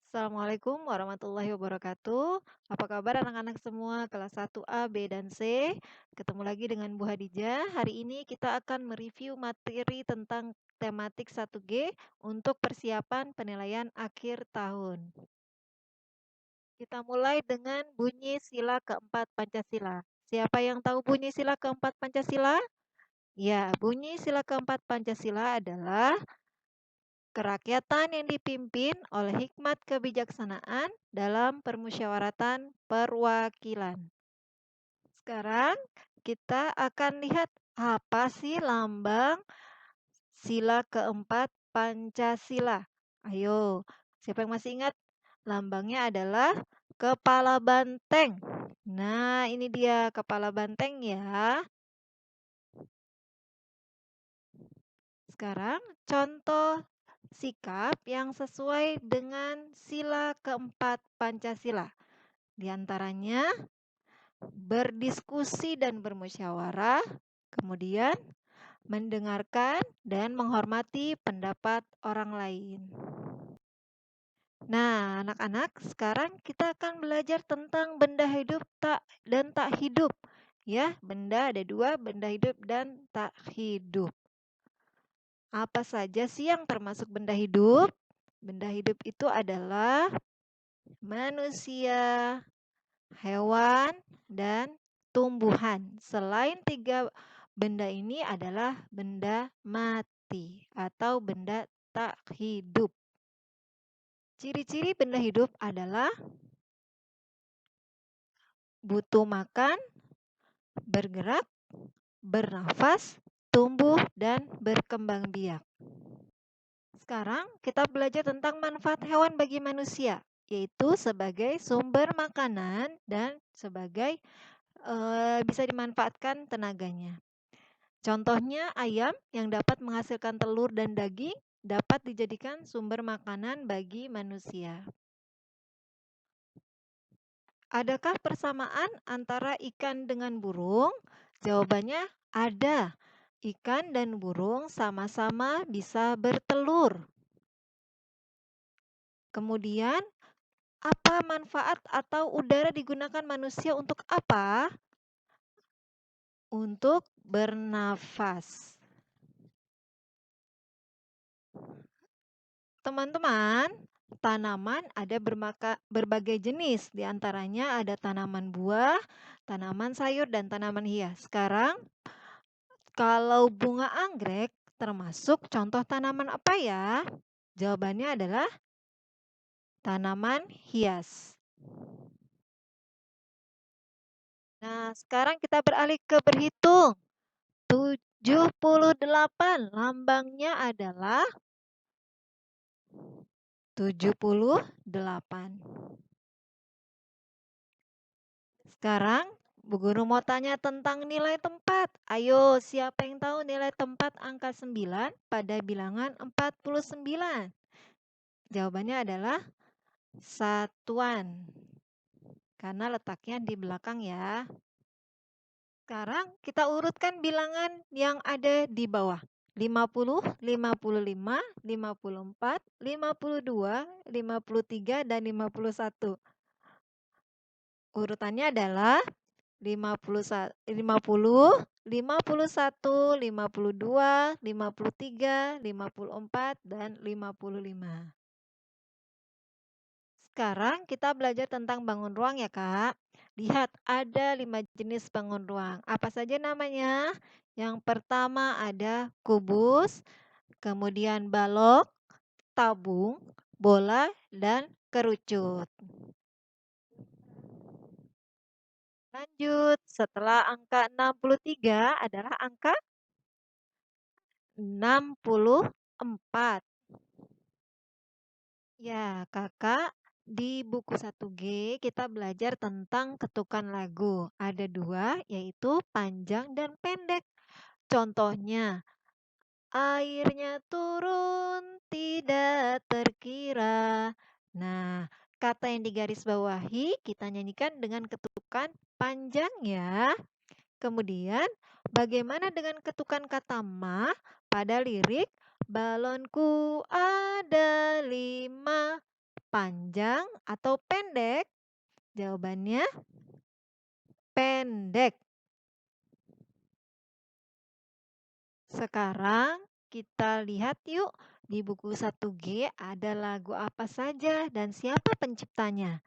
Assalamualaikum warahmatullahi wabarakatuh. Apa kabar anak-anak semua kelas 1A, B, dan C? Ketemu lagi dengan Bu Hadijah. Hari ini kita akan mereview materi tentang tematik 1G untuk persiapan penilaian akhir tahun. Kita mulai dengan bunyi sila keempat Pancasila. Siapa yang tahu bunyi sila keempat Pancasila? Ya, bunyi sila keempat Pancasila adalah kerakyatan yang dipimpin oleh hikmat kebijaksanaan dalam permusyawaratan perwakilan. Sekarang kita akan lihat apa sih lambang sila keempat Pancasila. Ayo, siapa yang masih ingat? Lambangnya adalah kepala banteng. Nah, ini dia kepala banteng ya. Sekarang contoh sikap yang sesuai dengan sila keempat Pancasila. Di antaranya berdiskusi dan bermusyawarah, kemudian mendengarkan dan menghormati pendapat orang lain. Nah, anak-anak, sekarang kita akan belajar tentang benda hidup dan tak hidup. Ya, benda ada dua, benda hidup dan tak hidup. Apa saja sih yang termasuk benda hidup? Benda hidup itu adalah manusia, hewan, dan tumbuhan. Selain tiga benda ini adalah benda mati atau benda tak hidup. Ciri-ciri benda hidup adalah butuh makan, bergerak, bernafas, tumbuh, dan berkembang biak. Sekarang kita belajar tentang manfaat hewan bagi manusia, yaitu sebagai sumber makanan dan sebagai bisa dimanfaatkan tenaganya. Contohnya ayam yang dapat menghasilkan telur dan daging dapat dijadikan sumber makanan bagi manusia. Adakah persamaan antara ikan dengan burung? Jawabannya ada. Ikan dan burung sama-sama bisa bertelur. Kemudian, apa manfaat atau udara digunakan manusia untuk apa? Untuk bernafas. Teman-teman, tanaman ada berbagai jenis. Di antaranya ada tanaman buah, tanaman sayur, dan tanaman hias. Sekarang, kalau bunga anggrek termasuk contoh tanaman apa ya? Jawabannya adalah tanaman hias. Nah, sekarang kita beralih ke berhitung. 78, lambangnya adalah 78. Sekarang, Bu Guru mau tanya tentang nilai tempat. Ayo, siapa yang tahu nilai tempat angka 9 pada bilangan 49? Jawabannya adalah satuan. Karena letaknya di belakang ya. Sekarang kita urutkan bilangan yang ada di bawah. 50, 55, 54, 52, 53, dan 51. Urutannya adalah 51, 50, 51, 52, 53, 54, dan 55. Sekarang kita belajar tentang bangun ruang ya, Kak. Lihat, ada 5 jenis bangun ruang. Apa saja namanya? Yang pertama ada kubus, kemudian balok, tabung, bola, dan kerucut. Lanjut, setelah angka 63 adalah angka 64. Ya, Kakak, di buku 1G kita belajar tentang ketukan lagu. Ada dua, yaitu panjang dan pendek. Contohnya, airnya turun tidak terkira. Nah, kata yang digaris bawahi kita nyanyikan dengan ketukan panjang ya. Kemudian, bagaimana dengan ketukan kata ma pada lirik balonku ada 5? panjang atau pendek? Jawabannya pendek. Sekarang kita lihat yuk, di buku 1G ada lagu apa saja dan siapa penciptanya.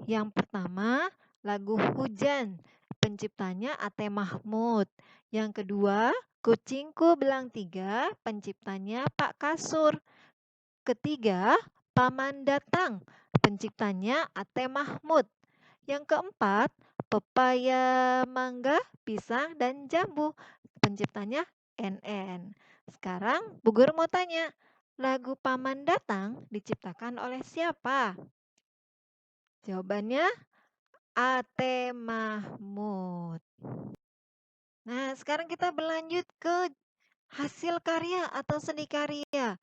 Yang pertama, lagu Hujan. Penciptanya Ate Mahmud. Yang kedua, Kucingku Belang Tiga. Penciptanya Pak Kasur. Ketiga, Paman Datang. Penciptanya Ate Mahmud. Yang keempat, pepaya, mangga, pisang, dan jambu. Penciptanya NN. Sekarang Bu Guru mau tanya, lagu Paman Datang diciptakan oleh siapa? Jawabannya Ate Mahmud. Nah, sekarang kita berlanjut ke hasil karya atau seni karya.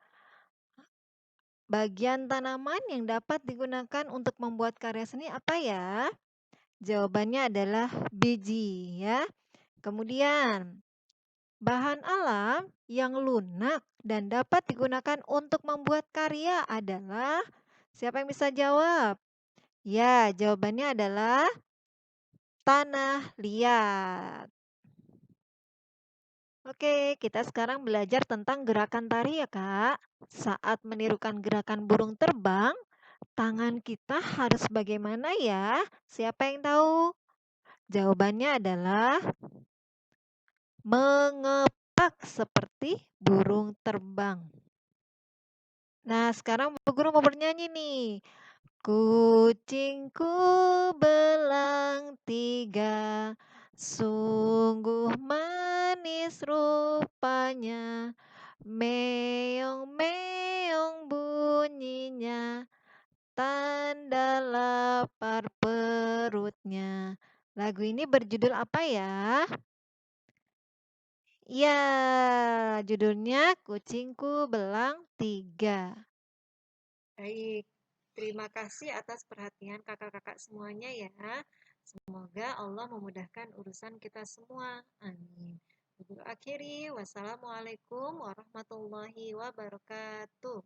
Bagian tanaman yang dapat digunakan untuk membuat karya seni apa ya? Jawabannya adalah biji ya. Kemudian, bahan alam yang lunak dan dapat digunakan untuk membuat karya adalah, siapa yang bisa jawab? Ya, jawabannya adalah tanah liat. Oke, kita sekarang belajar tentang gerakan tari ya, Kak. Saat menirukan gerakan burung terbang, tangan kita harus bagaimana ya? Siapa yang tahu? Jawabannya adalah mengepak seperti burung terbang. Nah, sekarang Bu Guru mau bernyanyi nih. Kucingku belang tiga, sungguh manis rupanya, meong-meong bunyinya, tanda lapar perutnya. Lagu ini berjudul apa ya? Ya, judulnya Kucingku Belang Tiga. Baik, terima kasih atas perhatian kakak-kakak semuanya ya. Semoga Allah memudahkan urusan kita semua. Amin. Akhiri, wassalamualaikum warahmatullahi wabarakatuh.